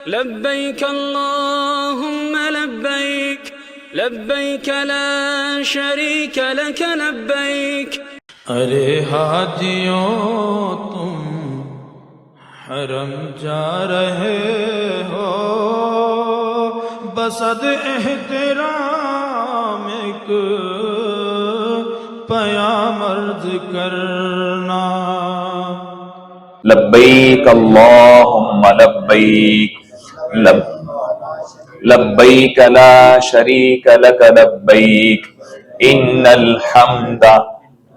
لبيك اللهم لبيك لبيك لا شريك لك لبيك. ارے حاجیوں تم حرم جا رہے ہو، بصد احترام ایک پیام عرض کرنا. لبیک اللہم لبیک لبیک لا شریک لک لبیک ان الحمد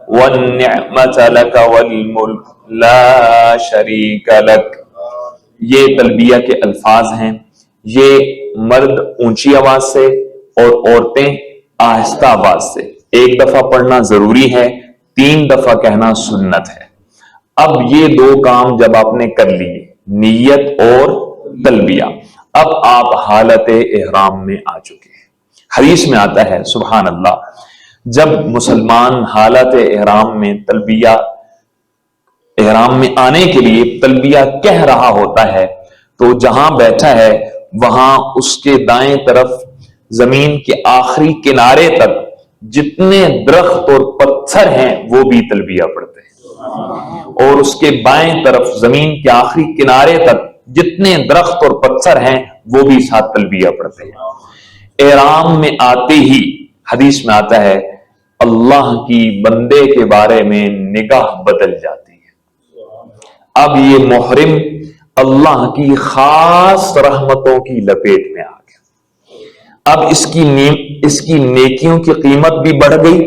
والنعمت لک والملک لا شریک لک. یہ تلبیہ کے الفاظ ہیں. یہ مرد اونچی آواز سے اور عورتیں آہستہ آواز سے ایک دفعہ پڑھنا ضروری ہے، 3 دفعہ کہنا سنت ہے. اب یہ 2 کام جب آپ نے کر لیے، نیت اور تلبیہ، اب آپ حالت احرام میں آ چکے ہیں. حدیث میں آتا ہے سبحان اللہ، جب مسلمان حالت احرام میں تلبیہ احرام میں آنے کے لیے تلبیہ کہہ رہا ہوتا ہے تو جہاں بیٹھا ہے وہاں اس کے دائیں طرف زمین کے آخری کنارے تک جتنے درخت اور پتھر ہیں وہ بھی تلبیہ پڑھتے ہیں، اور اس کے بائیں طرف زمین کے آخری کنارے تک جتنے درخت اور پتھر ہیں وہ بھی ساتھ تلبیہ پڑھتے ہیں. احرام میں آتے ہی حدیث میں آتا ہے اللہ کی بندے کے بارے میں نگاہ بدل جاتی ہے. اب یہ محرم اللہ کی خاص رحمتوں کی لپیٹ میں آ گیا. اب اس کی نیکیوں کی قیمت بھی بڑھ گئی.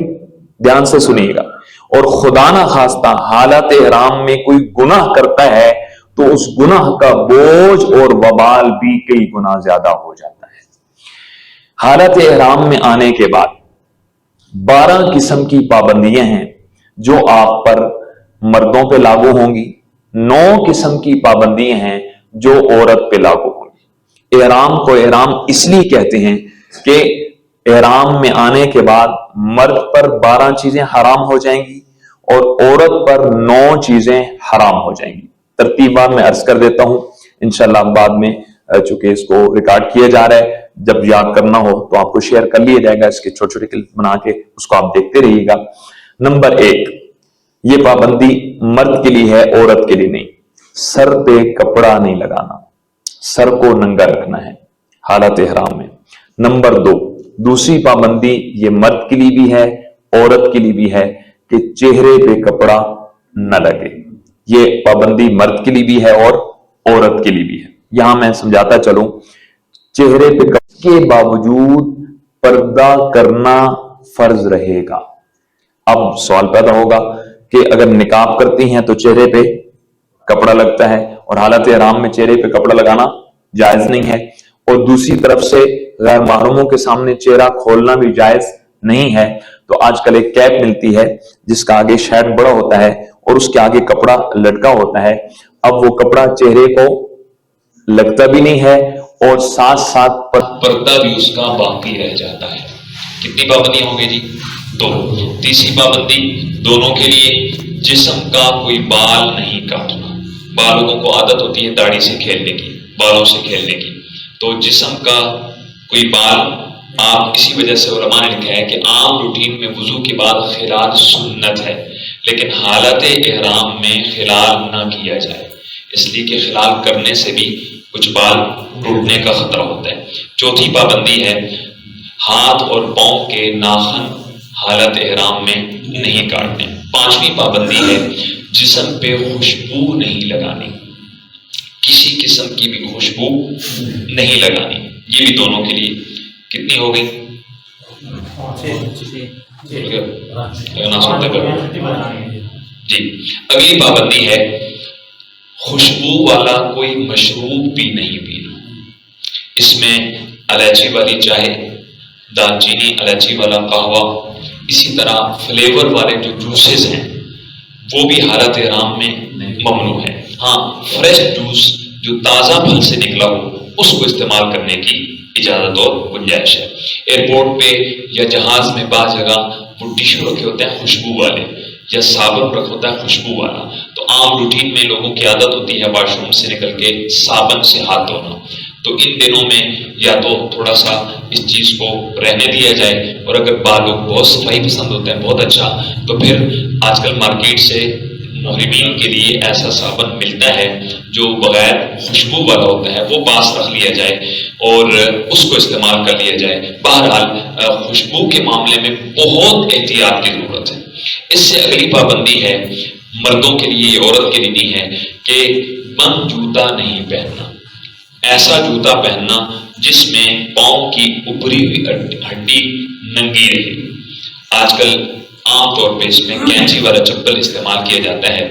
دھیان سے سنیے گا. اور خدا نہ خواستہ حالت احرام میں کوئی گناہ کرتا ہے تو اس گناہ کا بوجھ اور وبال بھی کئی گنا زیادہ ہو جاتا ہے. حالت احرام میں آنے کے بعد 12 قسم کی پابندیاں ہیں جو آپ پر مردوں پہ لاگو ہوں گی. 9 قسم کی پابندیاں ہیں جو عورت پہ لاگو ہوں گی. احرام کو احرام اس لیے کہتے ہیں کہ احرام میں آنے کے بعد مرد پر 12 چیزیں حرام ہو جائیں گی اور عورت پر 9 چیزیں حرام ہو جائیں گی. ترتیبات میں عرض کر دیتا ہوں، انشاءاللہ بعد میں چونکہ اس کو ریکارڈ کیا جا رہا ہے، جب یاد کرنا ہو تو آپ کو شیئر کر لیا جائے گا. اس کے چھوٹے چھوٹے کلپ بنا کے اس کو آپ دیکھتے رہیے گا. نمبر 1، یہ پابندی مرد کے لیے ہے، عورت کے لیے نہیں. سر پہ کپڑا نہیں لگانا، سر کو ننگا رکھنا ہے حالت احرام میں. نمبر 2، دوسری پابندی یہ مرد کے لیے بھی ہے عورت کے لیے بھی ہے کہ چہرے پہ کپڑا نہ لگے. یہ پابندی مرد کے لیے بھی ہے اور عورت کے لیے بھی ہے. یہاں میں سمجھاتا چلوں، چہرے پہ کپڑے کے باوجود پردہ کرنا فرض رہے گا. اب سوال پیدا ہوگا کہ اگر نقاب کرتی ہیں تو چہرے پہ کپڑا لگتا ہے اور حالت احرام میں چہرے پہ کپڑا لگانا جائز نہیں ہے، اور دوسری طرف سے غیر محرموں کے سامنے چہرہ کھولنا بھی جائز نہیں ہے. تو آج کل ایک کیپ ملتی ہے جس کا آگے شیڈ بڑا ہوتا ہے اور اس کے آگے کپڑا لٹکا ہوتا ہے. اب وہ کپڑا چہرے کو لگتا بھی نہیں ہے اور ساتھ ساتھ پردہ بھی اس کا باقی رہ جاتا ہے. کتنی پابندیاں ہوں گی جی؟ 2. تیسری پابندی دونوں کے لیے، جسم کا کوئی بال نہیں کاٹنا. بالوں کو عادت ہوتی ہے داڑھی سے کھیلنے کی، بالوں سے کھیلنے کی، تو جسم کا کوئی بال آپ اسی وجہ سے علماء نے لکھا ہے کہ عام روٹین میں وضو کے بعد خلال سنت ہے، لیکن حالت احرام میں خلال نہ کیا جائے، اس لیے کہ خلال کرنے سے بھی کچھ بال ٹوٹنے کا خطرہ ہوتا ہے. 4تھی پابندی ہے ہاتھ اور پاؤں کے ناخن حالت احرام میں نہیں کاٹنے. 5ویں پابندی ہے جسم پہ خوشبو نہیں لگانی، کسی قسم کی بھی خوشبو نہیں لگانی. یہ بھی دونوں کے لیے. کتنی ہو گئی؟ جی. اگلی پابندی ہے خوشبو والا کوئی مشروب بھی نہیں پینا. اس میں الائچی والی چائے، دال چینی الائچی والا قہوہ، اسی طرح فلیور والے جو جوسز ہیں وہ بھی حالت احرام میں ممنوع ہے. ہاں، فریش جوس جو تازہ پھل سے نکلا ہو اس کو استعمال کرنے کی اجازت اور گنجائش ہے. ایئرپورٹ پہ یا جہاز میں بعض جگہ وہ ٹیشو رکھے ہوتے ہیں خوشبو والے، یا صابن رکھ ہوتا ہے خوشبو والا. تو عام روٹین میں لوگوں کی عادت ہوتی ہے واش روم سے نکل کے صابن سے ہاتھ دھونا. تو ان دنوں میں یا تو تھوڑا سا اس چیز کو رہنے دیا جائے، اور اگر بعض لوگ بہت صفائی پسند ہوتے ہیں بہت اچھا، تو پھر آج کل مارکیٹ سے محرمین کے لیے ایسا صابن ملتا ہے جو بغیر خوشبو والا ہوتا ہے، وہ پاس رکھ لیا جائے اور اس کو استعمال کر لیا جائے۔ بہرحال خوشبو کے معاملے میں بہت احتیاط کی ضرورت ہے۔ اس سے اگلی پابندی ہے مردوں کے لیے، عورت کے لیے نہیں ہے، کہ بند جوتا نہیں پہننا، ایسا جوتا پہننا جس میں پاؤں کی اوپری ہوئی ہڈی ننگی رہے۔ آج کل عام طور پہ اس میں کینچی والا چپل استعمال کیا جاتا ہے،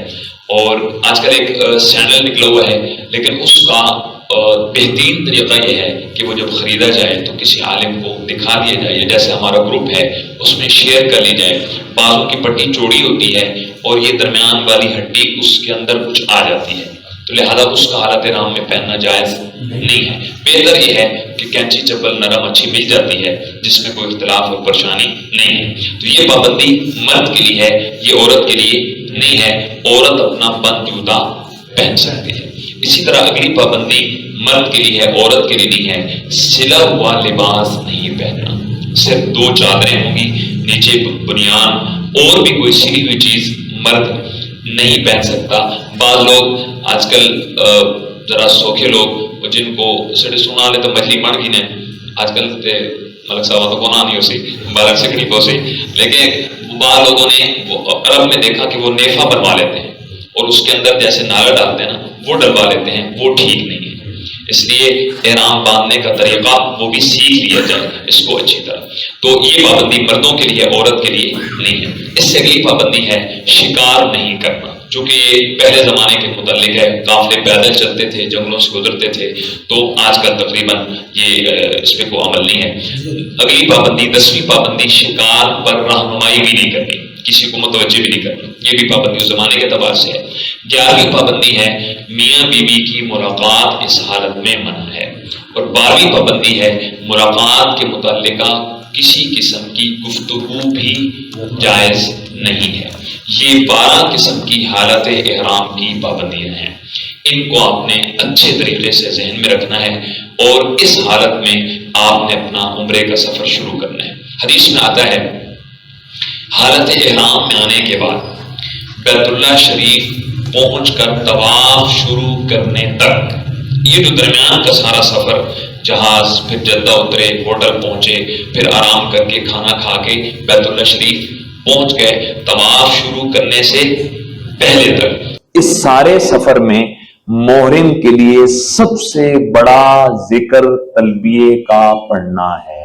اور آج کل ایک سینڈل نکلا ہوا ہے، لیکن اس کا بہترین طریقہ یہ ہے کہ وہ جب خریدا جائے تو کسی عالم کو دکھا دیا جائے، جیسے ہمارا گروپ ہے اس میں شیئر کر لی جائے۔ بازو کی پٹی چوڑی ہوتی ہے اور یہ درمیان والی ہڈی اس کے اندر کچھ آ جاتی ہے، تو لہذا اس کا حالت رام میں پہننا جائز نہیں ہے۔ بہتر یہ ہے کہ کینچی چپل نرم اچھی مل جاتی ہے جس میں کوئی اختلاف اور پریشانی نہیں ہے۔ تو یہ پابندی مرد کے لیے ہے، یہ عورت کے لیے نہیں ہے۔ عورت اپنا بند جوتا پہن سکتی ہے۔ اسی طرح اگلی پابندی مرد کے لیے ہے، عورت کے لیے نہیں ہے، سلا ہوا لباس نہیں پہننا۔ صرف 2 چادریں ہوں گی، نیچے بنیان، اور بھی کوئی سلی ہوئی چیز مرد نہیں پہن سکتا۔ بعض لوگ آج کل ذرا سوکھے لوگ جن کو سڑے سنا لے تو مچھلی مر گئی نے، آج کل ملک صاحب تو کونا نہیں ہو سی مبارک سے قریب ہو سی، لیکن بعض لوگوں نے عرب میں دیکھا کہ وہ نیفا بنوا لیتے ہیں اور اس کے اندر جیسے نالا ڈالتے ہیں نا وہ ڈلوا لیتے ہیں، وہ ٹھیک نہیں ہے۔ اس لیے احرام باندھنے کا طریقہ وہ بھی سیکھ لیا جائے اس کو اچھی طرح۔ تو یہ پابندی مردوں کے لیے، عورت کے لیے نہیں ہے۔ اس سے اگلی پابندی ہے شکار نہیں کرنا، جو کہ پہلے زمانے کے متعلق ہے، قافلے پیدل چلتے تھے، جنگلوں سے گزرتے تھے، تو آج کل تقریباً یہ اس پہ کوئی عمل نہیں ہے۔ اگلی پابندی 10ویں پابندی شکار پر رہنمائی بھی نہیں کرنی، کسی کو متوجہ بھی نہیں کرنا، یہ بھی پابندی اس زمانے کے اعتبار سے ہے۔ 11ویں پابندی ہے میاں بیوی کی ملاقات اس حالت میں منع ہے، اور 12ویں پابندی ہے ملاقات کے متعلقہ کسی قسم کی گفتگو بھی جائز نہیں ہے۔ یہ 12 قسم کی حالت احرام کی پابندیاں ہیں، ان کو آپ نے اچھے طریقے سے ذہن میں رکھنا ہے، اور اس حالت میں آپ نے اپنا عمرے کا سفر شروع کرنا ہے۔ حدیث میں آتا ہے حالت احرام میں آنے کے بعد بیت اللہ شریف پہنچ کر طواف شروع کرنے تک، یہ جو درمیان کا سارا سفر، جہاز، پھر جدہ اترے، ہوٹل پہنچے، پھر آرام کر کے کھانا کھا کے بیت اللہ شریف پہنچ گئے، طواف شروع کرنے سے پہلے تک، اس سارے سفر میں محرم کے لیے سب سے بڑا ذکر تلبیے کا پڑھنا ہے۔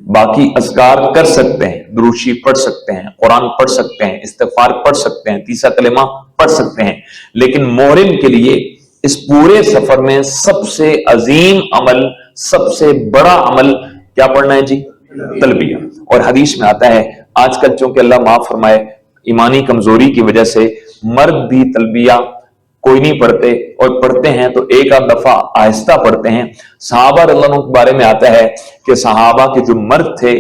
باقی اذکار کر سکتے ہیں، دروشی پڑھ سکتے ہیں، قرآن پڑھ سکتے ہیں، استغفار پڑھ سکتے ہیں، تیسرا کلمہ پڑھ سکتے ہیں، لیکن محرم کے لیے اس پورے سفر میں سب سے عظیم عمل، سب سے بڑا عمل کیا پڑھنا ہے جی؟ تلبیہ۔ اور حدیث میں آتا ہے آج کل چونکہ اللہ معاف فرمائے ایمانی کمزوری کی وجہ سے مرد بھی تلبیہ کوئی نہیں پڑھتے، اور پڑھتے ہیں تو ایک آدھ دفعہ آہستہ پڑھتے ہیں۔ صحابہ رضی اللہ عنہ کے بارے میں آتا ہے کہ صحابہ کے جو مرد تھے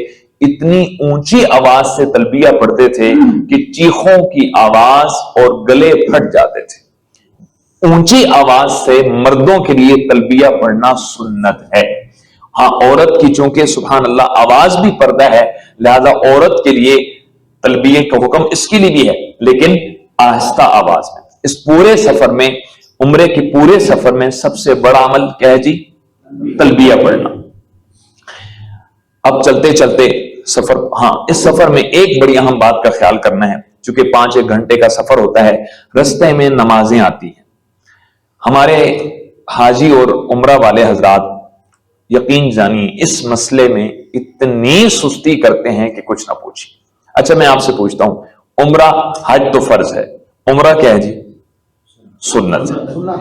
اتنی اونچی آواز سے تلبیہ پڑھتے تھے کہ چیخوں کی آواز اور گلے پھٹ جاتے تھے۔ اونچی آواز سے مردوں کے لیے تلبیہ پڑھنا سنت ہے۔ ہاں عورت کی چونکہ سبحان اللہ آواز بھی پردہ ہے، لہذا عورت کے لیے تلبیہ کا حکم اس کے لیے بھی ہے، لیکن آہستہ آواز میں۔ اس پورے سفر میں، عمرے کے پورے سفر میں سب سے بڑا عمل کیا ہے جی؟ تلبیہ پڑھنا۔ اب چلتے چلتے سفر، ہاں اس سفر میں ایک بڑی اہم بات کا خیال کرنا ہے، چونکہ 5-1 گھنٹے کا سفر ہوتا ہے، رستے میں نمازیں آتی ہیں۔ ہمارے حاجی اور عمرہ والے حضرات یقین جانی اس مسئلے میں اتنی سستی کرتے ہیں کہ کچھ نہ پوچھیں۔ اچھا میں آپ سے پوچھتا ہوں، عمرہ، حج تو فرض ہے، عمرہ کیا ہے جی؟ سنت ہے۔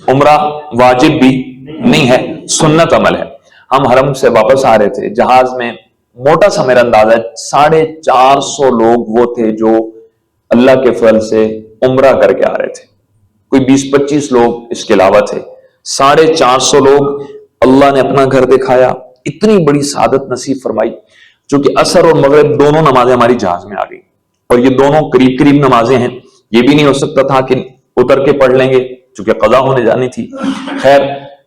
عمرہ واجب بھی نہیں ہے، سنت عمل ہے۔ ہم حرم سے واپس آ رہے تھے، جہاز میں موٹا سا میرا اندازہ 450 لوگ وہ تھے جو اللہ کے فضل سے عمرہ کر کے آ رہے تھے، کوئی 20-25 لوگ اس کے علاوہ تھے۔ 450 لوگ اللہ نے اپنا گھر دکھایا، اتنی بڑی سعادت نصیب فرمائی، چونکہ عصر اور مغرب دونوں نمازیں ہماری جہاز میں آ گئی، اور یہ دونوں قریب قریب نمازیں ہیں، یہ بھی نہیں ہو سکتا تھا کہ اتر کے پڑھ لیں گے چونکہ قضا ہونے جانی تھی۔ خیر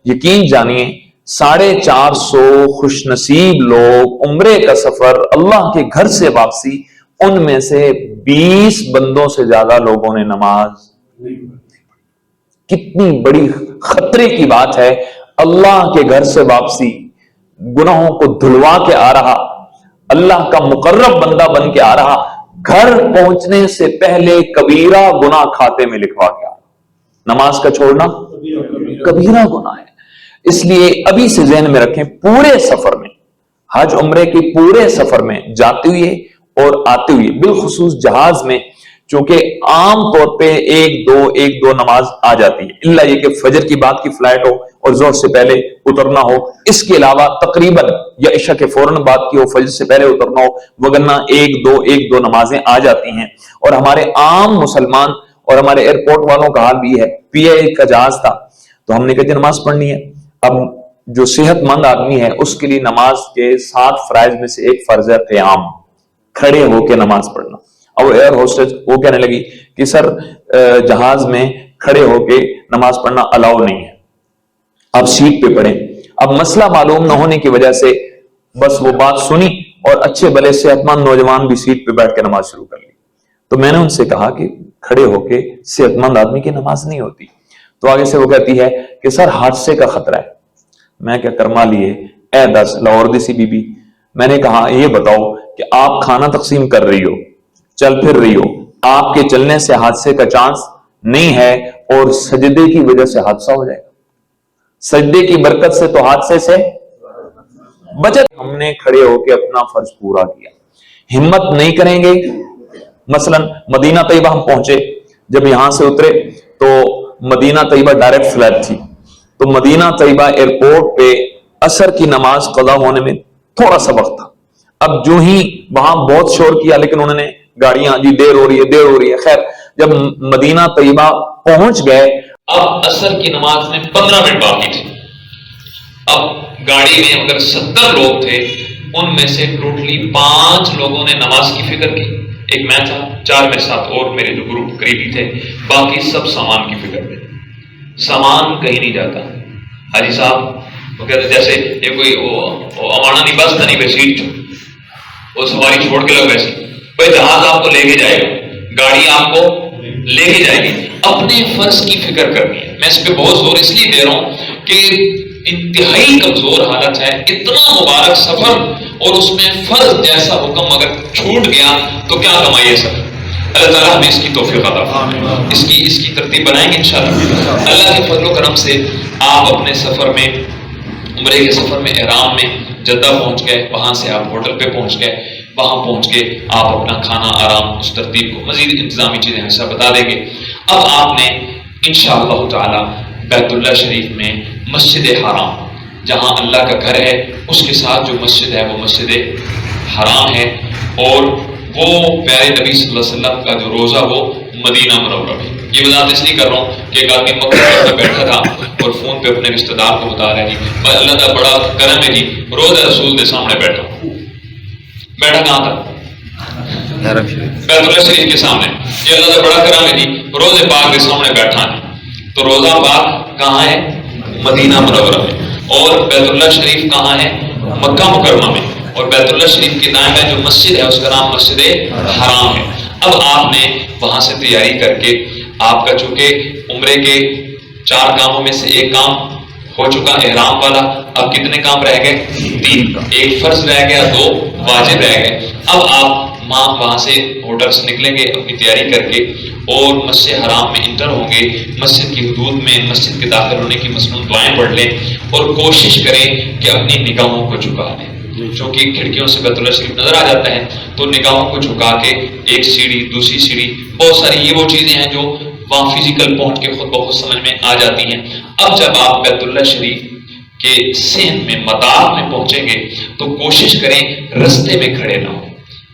یقین جانیے 450 خوش نصیب لوگ عمرے کا سفر، اللہ کے گھر سے واپسی، ان میں سے 20 بندوں سے زیادہ لوگوں نے نماز. کتنی بڑی خطرے کی بات ہے. اللہ کے گھر سے واپسی، گناہوں کو دھلوا کے آ رہا، اللہ کا مقرب بندہ بن کے آ رہا، گھر پہنچنے سے پہلے کبیرہ گناہ کھاتے میں لکھوا کے آ رہا. نماز کا چھوڑنا کبیرہ گناہ ہے. اس لیے ابھی سے ذہن میں رکھیں، پورے سفر میں، حج عمرے کے پورے سفر میں جاتے ہوئے اور آتے ہوئے، بالخصوص جہاز میں، چونکہ عام طور پہ ایک دو نماز آ جاتی ہے، الا یہ کہ فجر کی بعد کی فلائٹ ہو اور ظہر سے پہلے اترنا ہو. اس کے علاوہ تقریباً یا عشاء کے فوراً بعد کی ہو، فجر سے پہلے اترنا ہو، وگرنہ ایک دو نمازیں آ جاتی ہیں. اور ہمارے عام مسلمان اور ہمارے ایئرپورٹ والوں کا حال بھی ہے. PIA کا جہاز تھا تو ہم نے کہا نماز پڑھنی ہے. اب جو صحت مند آدمی ہے اس کے لیے نماز کے 7 فرائض میں سے ایک فرض ہے قیام، کھڑے ہو کے نماز پڑھنا. اب ایئر ہوسٹس وہ کہنے لگی کہ سر جہاز میں کھڑے ہو کے نماز پڑھنا الاؤ نہیں ہے، اب سیٹ پہ پڑھیں. اب مسئلہ معلوم نہ ہونے کی وجہ سے بس وہ بات سنی اور اچھے بھلے صحت مند نوجوان بھی سیٹ پہ بیٹھ کے نماز شروع کر لی. تو میں نے ان سے کہا کہ کھڑے ہو کے صحت مند آدمی کی نماز نہیں ہوتی. تو آگے سے وہ کہتی ہے کہ سر حادثے کا خطرہ ہے. میں کیا کرما لیے اے 10 لاہور دی سی بی بی. میں نے کہا یہ بتاؤ کہ آپ کھانا تقسیم کر رہی ہو، چل پھر رہی ہو، آپ کے چلنے سے حادثے کا چانس نہیں ہے اور سجدے کی وجہ سے حادثہ ہو جائے گا. سجدے کی برکت سے تو حادثے سے بچت. ہم نے کھڑے ہو کے اپنا فرض پورا کیا. ہمت نہیں کریں گے. مثلا مدینہ طیبہ ہم پہنچے، جب یہاں سے اترے تو مدینہ طیبہ ڈائریکٹ فلائٹ تھی، تو مدینہ طیبہ ایئرپورٹ پہ عصر کی نماز قضا ہونے میں تھوڑا سا وقت تھا. اب جو ہی وہاں بہت شور کیا لیکن انہوں نے گاڑیاں جی دیر ہو رہی ہے. خیر جب مدینہ طیبہ پہنچ گئے، اب عصر کی نماز میں 15 منٹ باقی تھے. اب گاڑی میں اگر 70 لوگ تھے، ان میں سے ٹوٹلی 5 لوگوں نے نماز کی فکر کی. ایک میں تھا، 4 میرے ساتھ اور میرے جو گروپ قریبی تھے، باقی سب سامان کی فکر میں. سامان کہیں نہیں جاتا. حاجی صاحب وہ کہتے جیسے یہ کوئی امانا نہیں، بس نہیں بھائی سیٹ وہ سواری چھوڑ کے لوگ ویسے بھائی جہاز آپ کو لے کے جائے گا، گاڑی آپ کو لے کے جائے گی. اپنے فرض کی فکر کرنی ہے. میں اس پہ بہت زور اس لیے دے رہا ہوں کہ انتہائی کمزور حالت ہے. اتنا مبارک سفر اور اس میں فرض جیسا حکم اگر چھوٹ گیا تو کیا کمائیے سفر. اللہ تعالیٰ ہمیں اس کی توفیق عطا فرمائے. اس کی ترتیب بنائیں گے انشاءاللہ. اللہ کے فضل و کرم سے آپ اپنے سفر میں، عمرے کے سفر میں، احرام میں جدہ پہنچ گئے، وہاں سے آپ ہوٹل پہ پہنچ گئے. وہاں پہنچ کے آپ اپنا کھانا آرام، اس ترتیب کو مزید انتظامی چیزیں ہمیشہ بتا دیں گے. اب آپ نے انشاءاللہ تعالی بیت اللہ شریف میں مسجد حرام، جہاں اللہ کا گھر ہے، اس کے ساتھ جو مسجد ہے وہ مسجد حرام ہے. اور وہ پیارے نبی صلی اللہ علیہ وسلم کا جو روزہ وہ مدینہ منورہ میں. یہ وضاحت اس لیے کر رہا ہوں کہ ایک آدمی مکہ میں بیٹھا تھا اور فون پہ اپنے رشتہ دار کو بتا رہا ہے جی اللہ کا بڑا کرم ہے جی، روزہ رسول کے سامنے بیٹھا کہاں تھا؟ بیت اللہ شریف کے سامنے. یہ اللہ کا بڑا کرم ہے جی، روزے پاک کے سامنے بیٹھا ہے. تو روزہ پاک کہاں ہے؟ مدینہ منورہ میں. اور بیت اللہ شریف کہاں ہے؟ مکہ مکرمہ میں. اور بیت اللہ شریف کے دائیں بائیں جو مسجد ہے اس کا نام مسجد حرام ہے. اب آپ نے وہاں سے تیاری کر کے، آپ کا چونکہ عمرے کے 4 کاموں میں سے ایک کام ہو چکا احرام والا، اب کتنے کام رہ گئے؟ 3. ایک فرض رہ گیا، 2 واجب رہ گئے. اب آپ وہاں سے ہوٹل سے نکلیں گے اپنی تیاری کر کے اور مسجد حرام میں انٹر ہوں گے. مسجد کی حدود میں مسجد کے داخل ہونے کی مسنون دعائیں پڑھ لیں اور کوشش کریں کہ اپنی نگاہوں کو جھکا لیں. چونکہ کھڑکیوں سے بیت اللہ شریف نظر آ جاتا ہے تو نگاہوں کو جھکا کے ایک سیڑھی، دوسری سیڑھی، بہت ساری یہ وہ چیزیں ہیں جو وہاں فزیکل پہنچ کے خود بخود سمجھ میں آ جاتی ہیں. اب جب آپ بیت اللہ شریف کے صحن میں مطاف میں پہنچیں گے تو کوشش کریں رستے میں کھڑے نہ ہوں.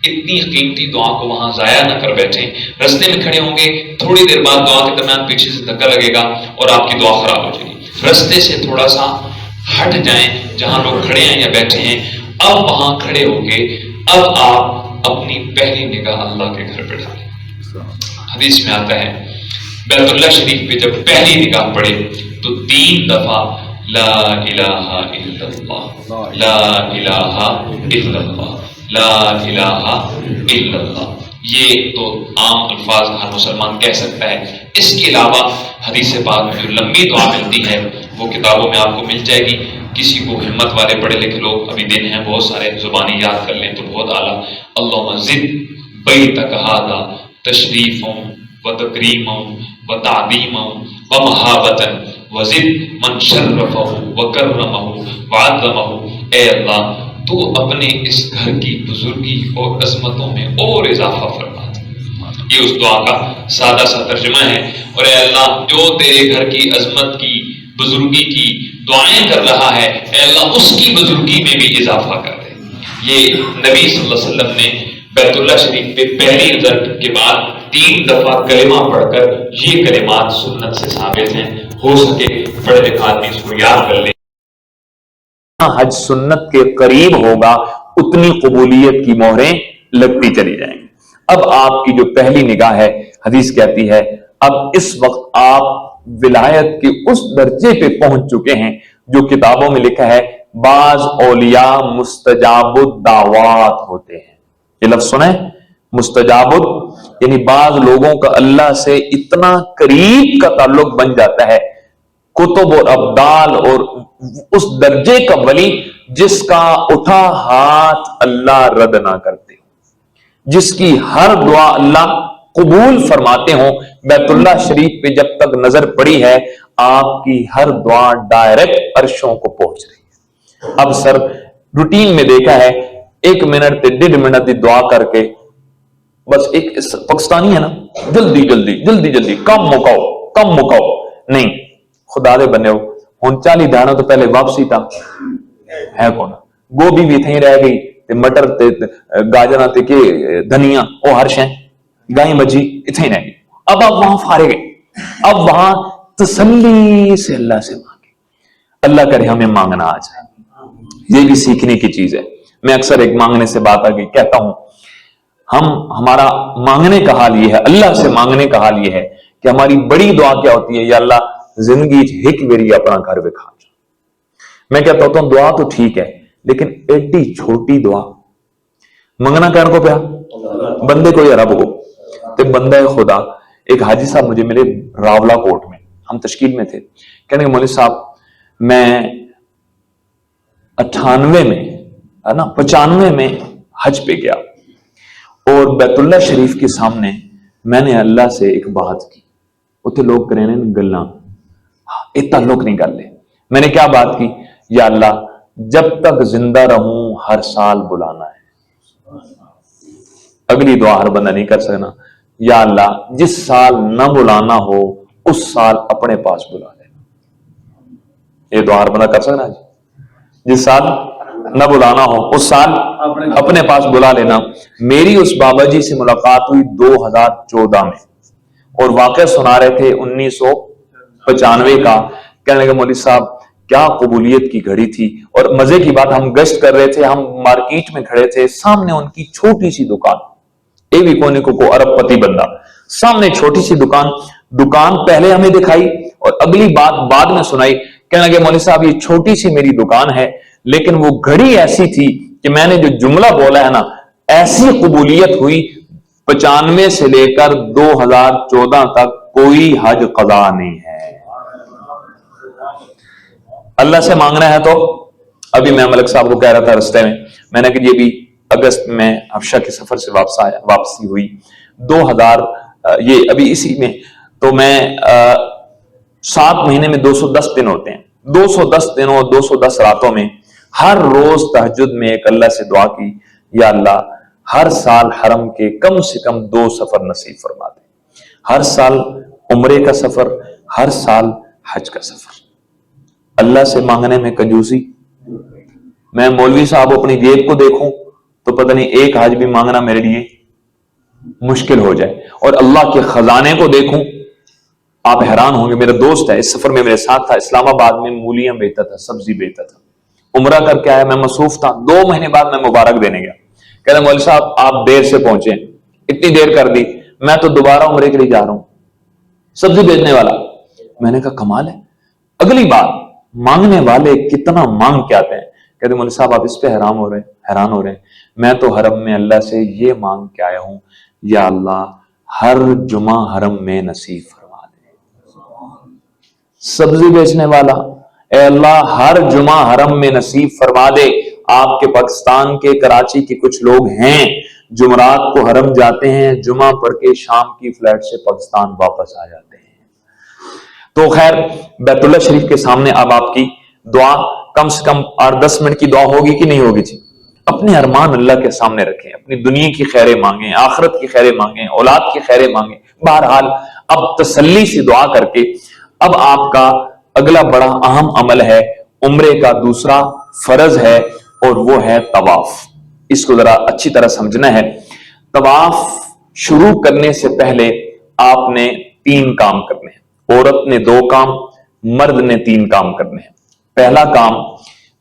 اتنی قیمتی دعا کو وہاں ضائع نہ کر بیٹھیں. رستے میں کھڑے ہوں گے، تھوڑی دیر بعد دعا کے درمیان پیچھے سے دھکا لگے گا اور آپ کی دعا خراب ہو جائے گی. رستے سے تھوڑا سا ہٹ جائیں جہاں لوگ کھڑے ہیں یا بیٹھے ہیں. اب وہاں کھڑے ہو کے اب آپ اپنی پہلی نگاہ اللہ کے گھر پہ ڈالیں. حدیث میں آتا ہے بیت اللہ شریف پہ جب پہلی نگاہ پڑے تو 3 دفعہ لا الہ الا اللہ، لا الہ الا اللہ، لا الہ الا اللہ۔ یہ تو عام الفاظ ہر مسلمان کہہ سکتا ہے۔ اس کے علاوہ حدیث پاک میں جو لمبی دعا ملتی ہے وہ کتابوں میں آپ کو مل جائے گی۔ کسی کو ہمت والے پڑھے لکھے لوگ ابھی دن ہیں بہت سارے، زبانی یاد کر لیں تو بہت اعلیٰ۔ اللہم زد بیتک ھذا تشریفا و تکریما و تعظیما و محابۃ وزد من شرفہ و کرمہ و عظمہ۔ اے اللہ تو اپنے اس گھر کی بزرگی اور عظمتوں میں اور اضافہ فرما دے۔ یہ اس دعا کا سادہ سا ترجمہ ہے۔ اور اے اللہ جو تیرے گھر کی عظمت کی بزرگی کی دعائیں کر رہا ہے، اے اللہ اس کی بزرگی میں بھی اضافہ کر دے۔ یہ نبی صلی اللہ علیہ وسلم نے بیت اللہ شریف پہ پہلی نظر کے بعد 3 دفعہ کلمہ پڑھ کر، یہ کلمات سنت سے ثابت ہیں، ہو سکے پڑھے لکھے آدمی اس کو یاد کر لے۔ حج سنت کے قریب ہوگا اتنی قبولیت کی مہریں لگتی چلی جائیں گی۔ اب آپ کی جو پہلی نگاہ ہے، حدیث کہتی ہے اب اس وقت آپ ولایت کے اس درجے پہ پہنچ چکے ہیں جو کتابوں میں لکھا ہے بعض اولیاء مستجاب الدعوات ہوتے ہیں۔ یہ لفظ سنیں، مستجاب، یعنی بعض لوگوں کا اللہ سے اتنا قریب کا تعلق بن جاتا ہے، کتب اور ابدال اور اس درجے کا ولی جس کا اٹھا ہاتھ اللہ رد نہ کرتے، جس کی ہر دعا اللہ قبول فرماتے ہوں۔ بیت اللہ شریف پہ جب تک نظر پڑی ہے آپ کی ہر دعا ڈائریکٹ عرشوں کو پہنچ رہی ہے۔ اب سر روٹین میں دیکھا ہے 1 منٹ تے 1.5 منٹ کی دعا کر کے بس، ایک پاکستانی ہے نا، جلدی جلدی جلدی جلدی کم مکاؤ نہیں، خدا دے بنے ہو ہن 40 دہاڑوں تو پہلے واپسی تھا ہے کون، گوبھی بھی تھیں رہ گئی تے مٹر تے گاجراں تے کہ دھنیا او ہر شے گائیں بجی اتھے رہ گئی۔ اب آپ وہاں فارغ ہیں، اب وہاں تسلی سے اللہ سے مانگے، اللہ کرے ہمیں مانگنا آ جائے۔ یہ بھی سیکھنے کی چیز ہے۔ میں اکثر ایک مانگنے سے بات آ گئی کہتا ہوں، ہمارا مانگنے کا حال یہ ہے، اللہ سے مانگنے کا حال یہ ہے کہ ہماری بڑی دعا کیا ہوتی ہے، یا اللہ زندگی ہک میری اپنا گھر وکھا۔ میں کہتا ہوتا ہوں دعا تو ٹھیک ہے، لیکن ایڈی چھوٹی دعا منگنا کہنے کو پیا بندے کو یا رب کو، تے بندہ خدا۔ ایک حاجی صاحب مجھے ملے راولا کوٹ میں، ہم تشکیل میں تھے، کہنے کہ مولوی صاحب میں 98 میں ہے نا 95 میں حج پہ گیا اور بیت اللہ شریف کے سامنے میں نے اللہ سے ایک بات کی، اتنے لوگ کریں گلاں ایک تعلق نہیں کر لے۔ میں نے کیا بات کی؟ یا اللہ جب تک زندہ رہوں ہر سال بلانا ہے۔ اگلی دعا ہر بندہ نہیں کر سکنا، یا اللہ جس سال نہ بلانا ہو اس سال اپنے پاس بلا لینا۔ یہ دعا ہر بندہ کر سکنا جی، جس سال نہ بلانا ہو اس سال اپنے پاس بلا لینا۔ میری اس بابا جی سے ملاقات ہوئی 2014 میں اور واقعہ سنا رہے تھے 1995 کا۔ کہنے لگے مولوی صاحب کیا قبولیت کی گھڑی تھی، اور مزے کی بات ہم گشت کر رہے تھے، ہم مارکیٹ میں کھڑے تھے، سامنے ان کی چھوٹی سی دکان، اے بھی کونے کو ارب پتی بندہ، سامنے چھوٹی سی دکان پہلے ہمیں دکھائی اور اگلی بات بعد میں سنائی۔ کہنے لگے مولوی صاحب یہ چھوٹی سی میری دکان ہے، لیکن وہ گھڑی ایسی تھی کہ میں نے جو جملہ بولا ہے نا، ایسی قبولیت ہوئی 95 سے لے کر 2014 تک کوئی حج قضا نہیں ہے۔ اللہ سے مانگنا ہے تو ابھی میں ملک صاحب کو کہہ رہا تھا رستے میں نے کہ یہ بھی اگست میں حبشہ کے سفر سے واپسی ہوئی 2000 یہ ابھی اسی میں، تو میں 7 مہینے میں 210 دن ہوتے ہیں، 210 دنوں 210 راتوں میں ہر روز تہجد میں ایک اللہ سے دعا کی، یا اللہ ہر سال حرم کے کم سے کم 2 سفر نصیب فرما دے، ہر سال عمرے کا سفر، ہر سال حج کا سفر۔ اللہ سے مانگنے میں کنجوسی، میں مولوی صاحب اپنی جیب کو دیکھوں تو پتہ نہیں ایک حج بھی مانگنا میرے لیے مشکل ہو جائے، اور اللہ کے خزانے کو دیکھوں آپ حیران ہوں گے۔ میرا دوست ہے اس سفر میں میرے ساتھ تھا، اسلام آباد میں مولیاں بیچتا تھا، سبزی بیچتا تھا، عمرہ کر کے آیا، میں مصروف تھا، 2 مہینے بعد میں مبارک دینے گیا، کہہ رہے مولوی صاحب آپ دیر سے پہنچے، اتنی دیر کر دی، میں تو دوبارہ عمرے کے لیے جا رہا ہوں، سبزی بیچنے والا۔ میں نے کہا کمال ہے۔ اگلی بات مانگنے والے کتنا مانگ کے آتے ہیں، کہتے مولوی صاحب آپ اس پہ حیران ہو رہے ہیں، میں تو حرم میں اللہ سے یہ مانگ کے آیا ہوں، یا اللہ ہر جمعہ حرم میں نصیب فرما دے۔ سبزی بیچنے والا، اے اللہ ہر جمعہ حرم میں نصیب فرما دے۔ آپ کے پاکستان کے کراچی کے کچھ لوگ ہیں جمعرات کو حرم جاتے ہیں، جمعہ پڑھ کے شام کی فلائٹ سے پاکستان واپس آ جاتے ہیں۔ تو خیر بیت اللہ شریف کے سامنے اب آپ کی دعا کم سے کم 8-10 منٹ کی دعا ہوگی کہ نہیں ہوگی جی؟ اپنے ارمان اللہ کے سامنے رکھیں، اپنی دنیا کی خیریں مانگیں، آخرت کی خیریں مانگیں، اولاد کی خیریں مانگیں۔ بہرحال اب تسلی سے دعا کر کے اب آپ کا اگلا بڑا اہم عمل ہے، عمرے کا دوسرا فرض ہے، اور وہ ہے طواف۔ اس کو ذرا اچھی طرح سمجھنا ہے۔ طواف شروع کرنے سے پہلے آپ نے 3 کام کرنے ہیں، عورت نے 2 کام، مرد نے 3 کام کرنے ہیں۔ پہلا کام،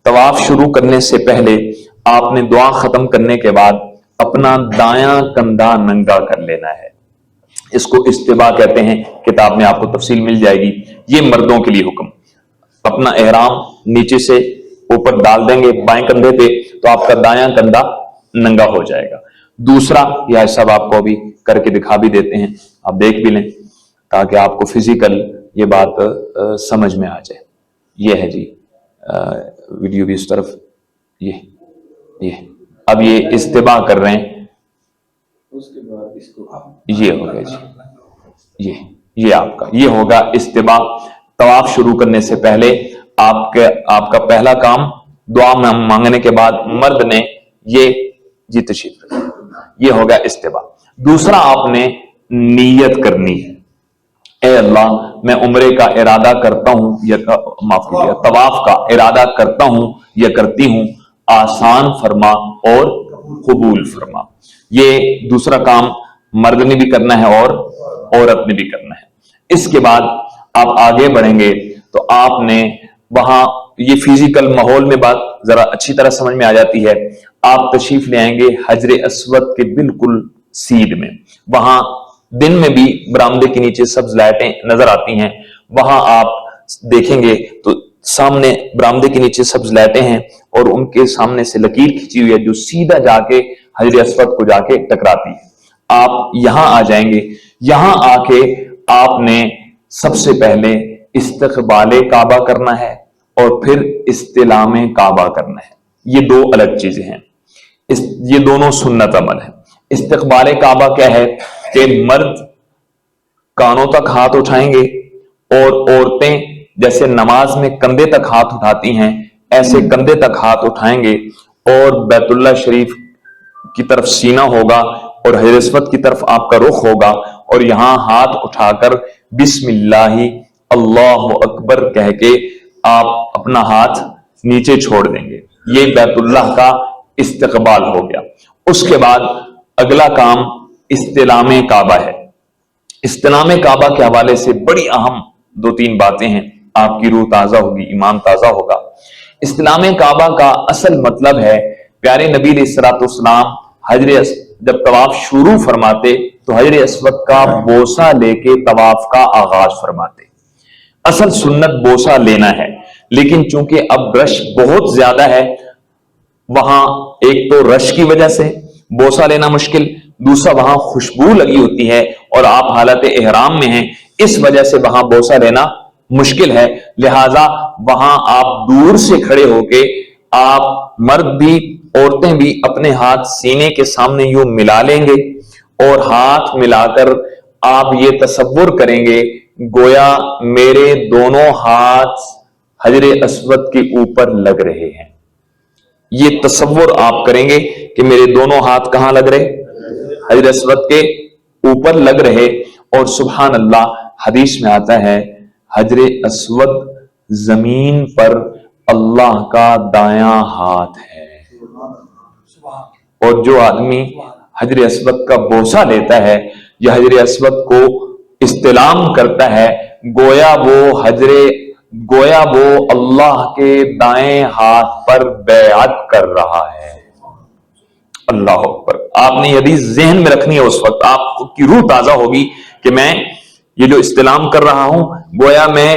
طواف شروع کرنے سے پہلے آپ نے دعا ختم کرنے کے بعد اپنا دایاں کندھا ننگا کر لینا ہے۔ اس کو استباء کہتے ہیں، کتاب میں آپ کو تفصیل مل جائے گی۔ یہ مردوں کے لیے حکم، اپنا احرام نیچے سے اوپر ڈال دیں گے بائیں کندھے پہ تو آپ کا دایاں کندھا ننگا ہو جائے گا۔ دوسرا، یہ سب آپ کو ابھی کر کے دکھا بھی دیتے ہیں، آپ دیکھ بھی لیں تاکہ آپ کو فزیکل یہ بات سمجھ میں آ جائے۔ یہ ہے جی ویڈیو بھی اس طرف، یہ اب یہ استباء کر رہے ہیں، یہ ہو گیا جی، یہ آپ کا یہ ہوگا استباء۔ طواف شروع کرنے سے پہلے آپ کا پہلا کام دعا مانگنے کے بعد مرد نے یہ جی تشریف رکھیں، یہ ہوگا استباء۔ دوسرا آپ نے نیت کرنی ہے، اے اللہ میں عمرے کا ارادہ کرتا ہوں یا معاف کیجیے طواف کا ارادہ کرتا ہوں یا کرتی ہوں، آسان فرما اور قبول فرما۔ یہ دوسرا کام مرد نے بھی کرنا ہے اور عورت نے بھی کرنا ہے۔ اس کے بعد آپ آگے بڑھیں گے تو آپ نے وہاں یہ فزیکل ماحول میں بات ذرا اچھی طرح سمجھ میں آ جاتی ہے۔ آپ تشریف لے آئیں گے حجر اسود کے بالکل سیدھ میں، وہاں دن میں بھی برآمدے کے نیچے سبز لائٹیں نظر آتی ہیں، وہاں آپ دیکھیں گے تو سامنے برآمدے کے نیچے سبز لائٹیں ہیں اور ان کے سامنے سے لکیر کھینچی ہوئی ہے جو سیدھا جا کے حجر اسود کو جا کے ٹکراتی ہے۔ آپ یہاں آ جائیں گے، یہاں آ کے آپ نے سب سے پہلے استقبال کعبہ کرنا ہے اور پھر استلام کعبہ کرنا ہے۔ یہ 2 الگ چیزیں ہیں، یہ دونوں سنت عمل ہے۔ استقبال کعبہ کیا ہے کہ مرد کانوں تک ہاتھ اٹھائیں گے اور عورتیں جیسے نماز میں کندھے تک ہاتھ اٹھاتی ہیں ایسے کندھے تک ہاتھ اٹھائیں گے اور بیت اللہ شریف کی طرف سینہ ہوگا اور حجر اسود کی طرف آپ کا رخ ہوگا اور یہاں ہاتھ اٹھا کر بسم اللہ اللہ اکبر کہہ کے آپ اپنا ہاتھ نیچے چھوڑ دیں گے۔ یہ بیت اللہ کا استقبال ہو گیا۔ اس کے بعد اگلا کام استلام کعبہ ہے۔ استلام کعبہ کے حوالے سے بڑی اہم 2-3 باتیں ہیں، آپ کی روح تازہ ہوگی، ایمان تازہ ہوگا۔ استلام کعبہ کا اصل مطلب ہے پیارے نبی علیہ الصلوۃ والسلام جب طواف شروع فرماتے تو حجر اسود کا بوسہ لے کے طواف کا آغاز فرماتے۔ اصل سنت بوسہ لینا ہے، لیکن چونکہ اب رش بہت زیادہ ہے، وہاں ایک تو رش کی وجہ سے بوسہ لینا مشکل، دوسرا وہاں خوشبو لگی ہوتی ہے اور آپ حالت احرام میں ہیں، اس وجہ سے وہاں بوسہ لینا مشکل ہے۔ لہٰذا وہاں آپ دور سے کھڑے ہو کے آپ مرد بھی عورتیں بھی اپنے ہاتھ سینے کے سامنے یوں ملا لیں گے اور ہاتھ ملا کر آپ یہ تصور کریں گے گویا میرے دونوں ہاتھ حجر اسود کے اوپر لگ رہے ہیں۔ یہ تصور آپ کریں گے کہ میرے دونوں ہاتھ کہاں لگ رہے؟ حجر اسود کے اوپر لگ رہے۔ اور سبحان اللہ حدیث میں آتا ہے حجر اسود زمین پر اللہ کا دایاں ہاتھ ہے، اور جو آدمی حجر اسود کا بوسہ لیتا ہے یا حجر اسود کو استلام کرتا ہے گویا وہ اللہ کے دائیں ہاتھ پر بیعت کر رہا ہے۔ اللہ اکبر۔ آپ نے یہ حدیث ذہن میں رکھنی ہے، اس وقت آپ کی روح تازہ ہوگی کہ میں یہ جو استلام کر رہا ہوں گویا میں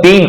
3,